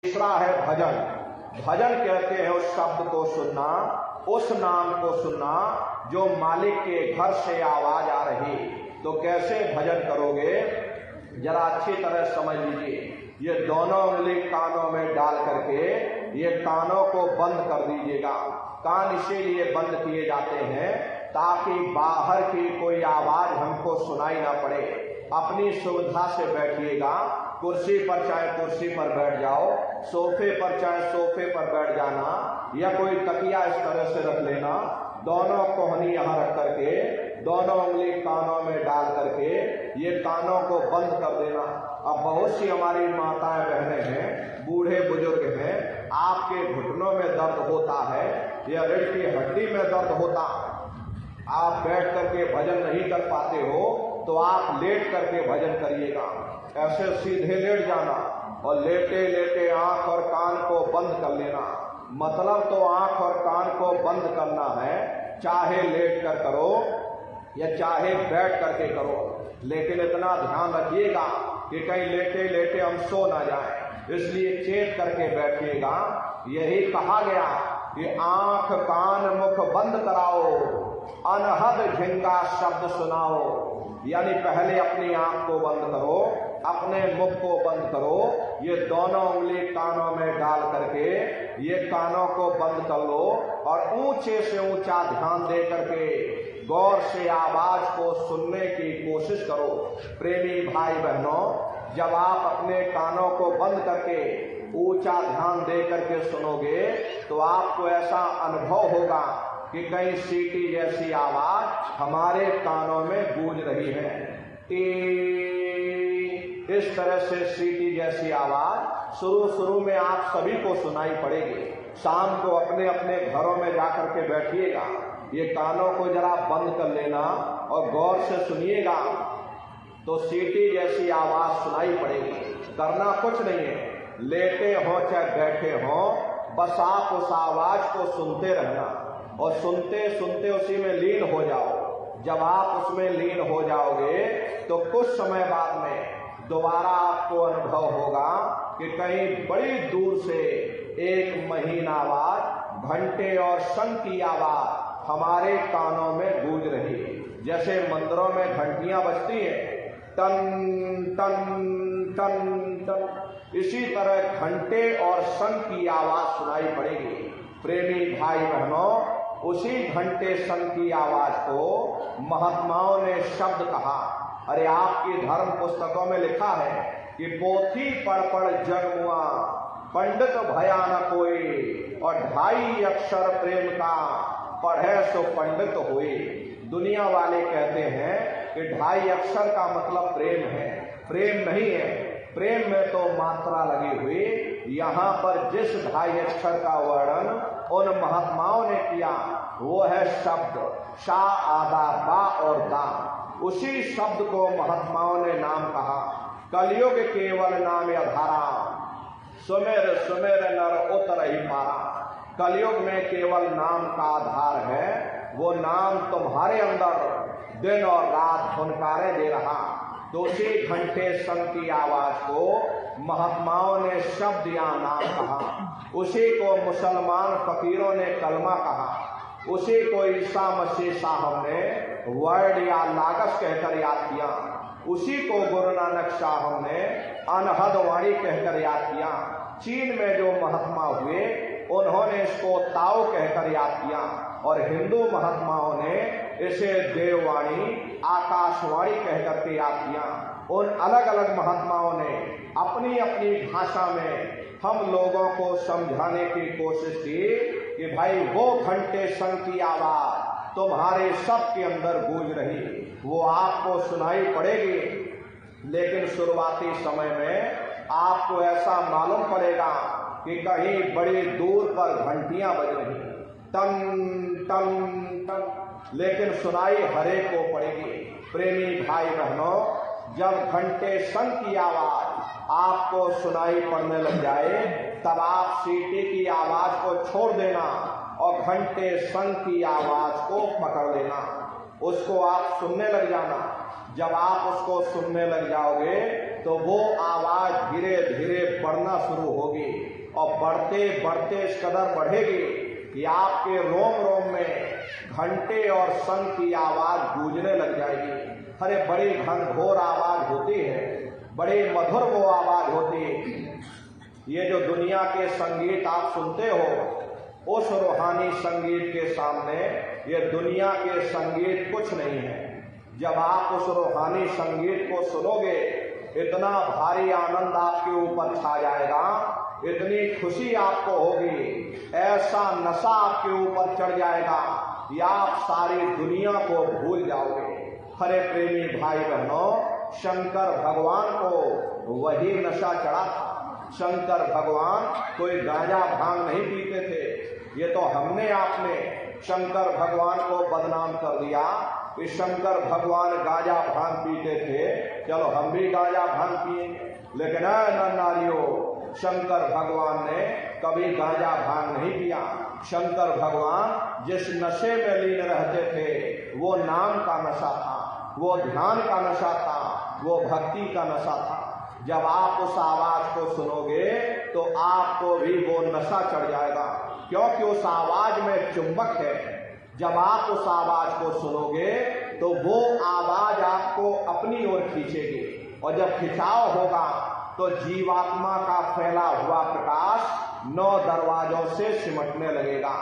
तीसरा है भजन। भजन कहते हैं उस शब्द को सुनना, उस नाम को सुनना जो मालिक के घर से आवाज आ रही। तो कैसे भजन करोगे, जरा अच्छी तरह समझ लीजिए। ये दोनों उंगली कानों में डाल करके ये कानों को बंद कर दीजिएगा। कान इसीलिए बंद किए जाते हैं ताकि बाहर की कोई आवाज हमको सुनाई ना पड़े। अपनी सुविधा से बैठिएगा, कुर्सी पर चाहे कुर्सी पर बैठ जाओ, सोफे पर चाहे सोफे पर बैठ जाना, या कोई तकिया इस तरह से रख लेना, दोनों कोहनी यहाँ रख करके दोनों उंगली कानों में डाल करके ये कानों को बंद कर देना। अब बहुत सी हमारी माताएं बहनें हैं, बूढ़े बुजुर्ग हैं, आपके घुटनों में दर्द होता है या रीढ़ की हड्डी में दर्द होता, आप बैठ करके भजन नहीं कर पाते हो तो आप लेट करके भजन करिएगा। ऐसे सीधे लेट जाना और लेटे लेटे आंख और कान को बंद कर लेना। मतलब तो आंख और कान को बंद करना है, चाहे लेट कर करो या चाहे बैठ करके करो, लेकिन इतना ध्यान रखिएगा कि कहीं लेटे लेटे हम सो ना जाए, इसलिए चेत करके बैठिएगा। यही कहा गया कि आंख कान मुख बंद कराओ, अनहद झिंगा शब्द सुनाओ। यानी पहले अपनी आंख को बंद करो, अपने मुख को बंद करो, ये दोनों उंगली कानों में डाल करके ये कानों को बंद कर लो और ऊंचे से ऊंचा ध्यान दे करके गौर से आवाज को सुनने की कोशिश करो। प्रेमी भाई बहनों, जब आप अपने कानों को बंद करके ऊंचा ध्यान दे करके सुनोगे तो आपको ऐसा अनुभव होगा कि कहीं सीटी जैसी आवाज हमारे कानों में गूंज रही है। इस तरह से सीटी जैसी आवाज शुरू में आप सभी को सुनाई पड़ेगी। शाम को अपने अपने घरों में जाकर के बैठिएगा, ये कानों को जरा बंद कर लेना और गौर से सुनिएगा तो सीटी जैसी आवाज सुनाई पड़ेगी। करना कुछ नहीं है, लेटे हो चाहे बैठे हो, बस आप उस आवाज को सुनते रहना और सुनते सुनते उसी में लीन हो जाओ। जब आप उसमें लीन हो जाओगे तो कुछ समय बाद में दोबारा आपको अनुभव होगा कि कहीं बड़ी दूर से एक महीन आवाज, घंटे और शंख की आवाज हमारे कानों में गूंज रही है। जैसे मंदिरों में घंटियां बजती हैं, टन टन टन टन, इसी तरह घंटे और शंख की आवाज सुनाई पड़ेगी। प्रेमी भाई बहनों, उसी घंटे शंख की आवाज को महात्माओं ने शब्द कहा। अरे आपकी धर्म पुस्तकों में लिखा है कि पोथी पढ़ पढ़ जग मुआ, पंडित भया न कोई, और 2.5 अक्षर प्रेम का पढ़े सो पंडित हुए। दुनिया वाले कहते हैं कि 2.5 अक्षर का मतलब प्रेम है, प्रेम नहीं है। प्रेम में तो मात्रा लगी हुई। यहाँ पर जिस 2.5 अक्षर का वर्णन उन महात्माओं ने किया वो है शब्द शा आदा बा और दा। उसी शब्द को महात्माओं ने नाम कहा। कलयुग केवल नाम आधारा, सुमेर सुमेर नर उतर ही पारा। कलयुग में केवल नाम का आधार है, वो नाम तुम्हारे अंदर दिन और रात फुनकारे दे रहा। तो उसी घंटे शंख की आवाज को महात्माओं ने शब्द या नाम कहा। उसी को मुसलमान फकीरों ने कलमा कहा। उसी को ईसा मसीह साहब ने वर्ड या लागस कहकर याद किया। उसी को गुरु नानक साहब ने अनहद वाणी कहकर याद किया। चीन में जो महात्मा हुए उन्होंने इसको ताओ कहकर याद किया और हिंदू महात्माओं ने इसे देववाणी आकाशवाणी कहकर के याद किया। उन अलग अलग महात्माओं ने अपनी अपनी भाषा में हम लोगों को समझाने की कोशिश की कि भाई वो घंटे शंख की आवाज तुम्हारे सबके अंदर गूंज रही, वो आपको सुनाई पड़ेगी। लेकिन शुरुआती समय में आपको ऐसा मालूम पड़ेगा कि कहीं बड़ी दूर पर घंटियां बज रही, टन टन टन, लेकिन सुनाई हरे को पड़ेगी। प्रेमी भाई बहनों, जब घंटे शंख की आवाज आपको सुनाई पड़ने लग जाए तब आप सीटी की आवाज को छोड़ देना और घंटे शंख की आवाज को पकड़ लेना, उसको आप सुनने लग जाना। जब आप उसको सुनने लग जाओगे तो वो आवाज धीरे धीरे बढ़ना शुरू होगी और बढ़ते बढ़ते इस कदर बढ़ेगी कि आपके रोम रोम में घंटे और शंख की आवाज गूंजने लग जाएगी। अरे बड़ी घनघोर आवाज होती है, बड़ी मधुर वो आवाज होती है। ये जो दुनिया के संगीत आप सुनते हो, उस रूहानी संगीत के सामने ये दुनिया के संगीत कुछ नहीं है। जब आप उस रूहानी संगीत को सुनोगे, इतना भारी आनंद आपके ऊपर छा जाएगा, इतनी खुशी आपको होगी, ऐसा नशा आपके ऊपर चढ़ जाएगा कि आप सारी दुनिया को भूल जाओगे। हरे प्रेमी भाई बहनों, शंकर भगवान को वही नशा चढ़ा था। शंकर भगवान कोई गांजा भांग नहीं पीते थे। ये तो हमने आपने शंकर भगवान को बदनाम कर दिया कि शंकर भगवान गांजा भांग पीते थे, चलो हम भी गांजा भांग पिएंगे। लेकिन नारियों, शंकर भगवान ने कभी गांजा भांग नहीं पिया। शंकर भगवान जिस नशे में लीन रहते थे, वो नाम का नशा था, वो ध्यान का नशा था, वो भक्ति का नशा था। जब आप उस आवाज को सुनोगे तो आपको भी वो नशा चढ़ जाएगा, क्योंकि उस आवाज में चुंबक है। जब आप उस आवाज को सुनोगे तो वो आवाज आपको अपनी ओर खींचेगी, और जब खिंचाव होगा तो जीवात्मा का फैला हुआ प्रकाश 9 दरवाजों से सिमटने लगेगा।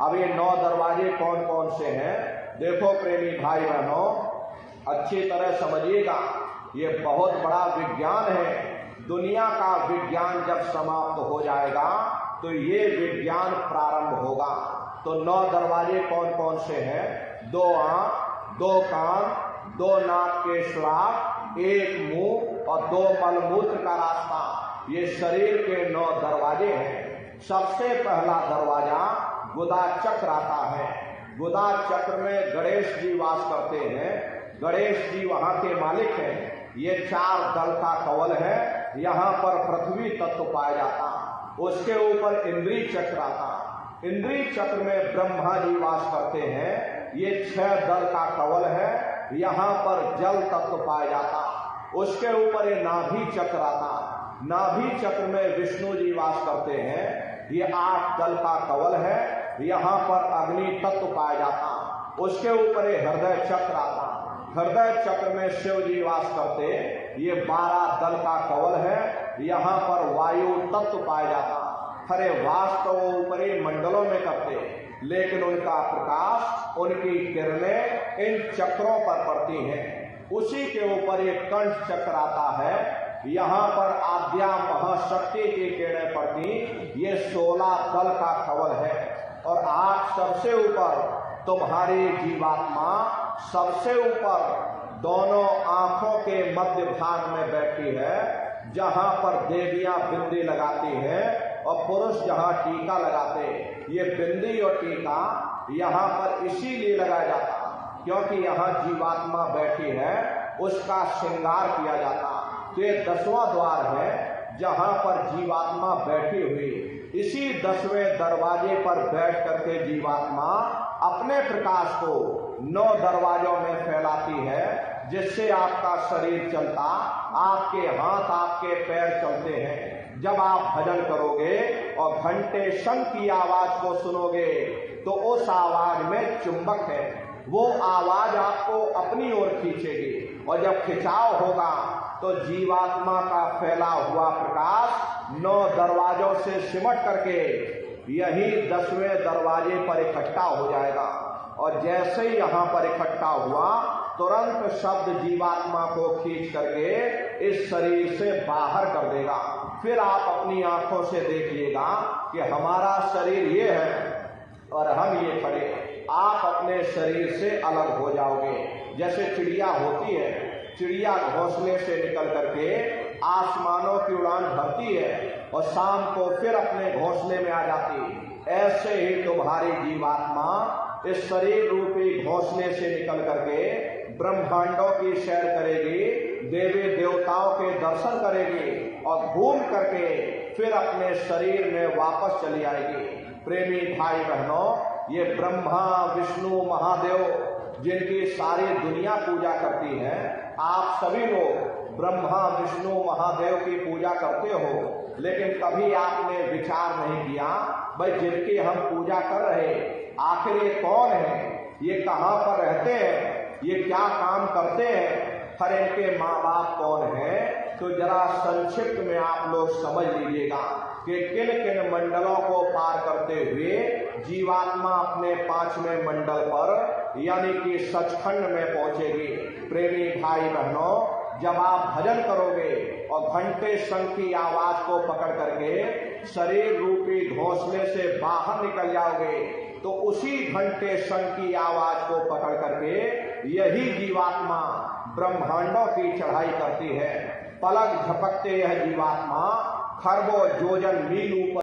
अब ये 9 दरवाजे कौन कौन से हैं? देखो प्रेमी भाई बहनों, अच्छी तरह समझिएगा, ये बहुत बड़ा विज्ञान है। दुनिया का विज्ञान जब समाप्त हो जाएगा तो ये विज्ञान प्रारंभ होगा। तो 9 दरवाजे कौन कौन से हैं? 2 आंख, 2 कान, 2 नाक के श्राप, 1 मुंह और 2 मलमूत्र का रास्ता, ये शरीर के 9 दरवाजे हैं। सबसे पहला दरवाजा गुदा चक्र आता है। गुदा चक्र में गणेश जी वास करते हैं। गणेश जी वहां के मालिक हैं। ये 4 दल का कवल है, यहाँ पर पृथ्वी तत्व पाया जाता। उसके ऊपर इंद्री चक्र आता। इंद्री चक्र में ब्रह्मा जी वास करते हैं। ये 6 दल का कवल है, यहाँ पर जल तत्व पाया जाता। उसके ऊपर ये नाभि चक्र आता। नाभि चक्र में विष्णु जी वास करते हैं। ये 8 दल का कवल है, यहाँ पर अग्नि तत्व पाया जाता। उसके ऊपर ये हृदय चक्र आता। हृदय चक्र में शिव जी वास करते। ये 12 दल का कवल है, यहाँ पर वायु तत्व पाया जाता। हरे वास तो वो ऊपरी मंडलों में करते, लेकिन उनका प्रकाश, उनकी किरणें इन चक्रों पर पड़ती हैं। उसी के ऊपर एक कंठ चक्र आता है, यहाँ पर आद्या महाशक्ति की किरणें पड़ती। ये 16 दल का कवल है। और आज सबसे ऊपर तुम्हारी जीवात्मा सबसे ऊपर दोनों आंखों के मध्य भाग में बैठी है, जहां पर देवियां बिंदी लगाती हैं और पुरुष जहां टीका लगाते। ये बिंदी और टीका यहाँ पर इसीलिए लगाया जाता क्योंकि यहाँ जीवात्मा बैठी है, उसका श्रृंगार किया जाता। तो ये 10वां द्वार है जहां पर जीवात्मा बैठी हुई। इसी 10वें दरवाजे पर बैठ करके जीवात्मा अपने प्रकाश को 9 दरवाजों में फैलाती है, जिससे आपका शरीर चलता, आपके हाथ आपके पैर चलते हैं। जब आप भजन करोगे और घंटे शंख की आवाज को सुनोगे तो उस आवाज में चुंबक है, वो आवाज आपको अपनी ओर खींचेगी। और जब खिंचाव होगा तो जीवात्मा का फैला हुआ प्रकाश 9 दरवाजों से सिमट करके यही 10वें दरवाजे पर इकट्ठा हो जाएगा। और जैसे ही यहाँ पर इकट्ठा हुआ, तुरंत शब्द जीवात्मा को खींच करके इस शरीर से बाहर कर देगा। फिर आप अपनी आंखों से देखिएगा कि हमारा शरीर ये है और हम ये खड़े। आप अपने शरीर से अलग हो जाओगे। जैसे चिड़िया होती है, चिड़िया घोंसले से निकल करके आसमानों की उड़ान भरती है और शाम को फिर अपने घोंसले में आ जाती। ऐसे ही तुम्हारी जीवात्मा इस शरीर रूपी घोंसले से निकल करके ब्रह्मांडों की सैर करेगी, देवी देवताओं के दर्शन करेगी और घूम करके फिर अपने शरीर में वापस चली आएगी। प्रेमी भाई बहनों, ये ब्रह्मा विष्णु महादेव जिनकी सारी दुनिया पूजा करती है, आप सभी लोग ब्रह्मा विष्णु महादेव की पूजा करते हो, लेकिन कभी आपने विचार नहीं किया भाई जिनकी हम पूजा कर रहे आखिर ये कौन है, ये कहाँ पर रहते हैं, ये क्या काम करते हैं, हर इनके माँ बाप कौन है। तो जरा संक्षिप्त में आप लोग समझ लीजिएगा कि किन किन मंडलों को पार करते हुए जीवात्मा अपने 5वें मंडल पर यानी कि सचखंड में पहुंचेगी। प्रेमी भाई बहनों, जब आप भजन करोगे और घंटे शंख की आवाज को पकड़ करके शरीर रूपी घोंसले से बाहर निकल जाओगे तो उसी घंटे शंख की आवाज को पकड़ करके यही जीवात्मा ब्रह्मांडों की चढ़ाई करती है। पलक झपकते यह जीवात्मा खरबों योजन मील ऊपर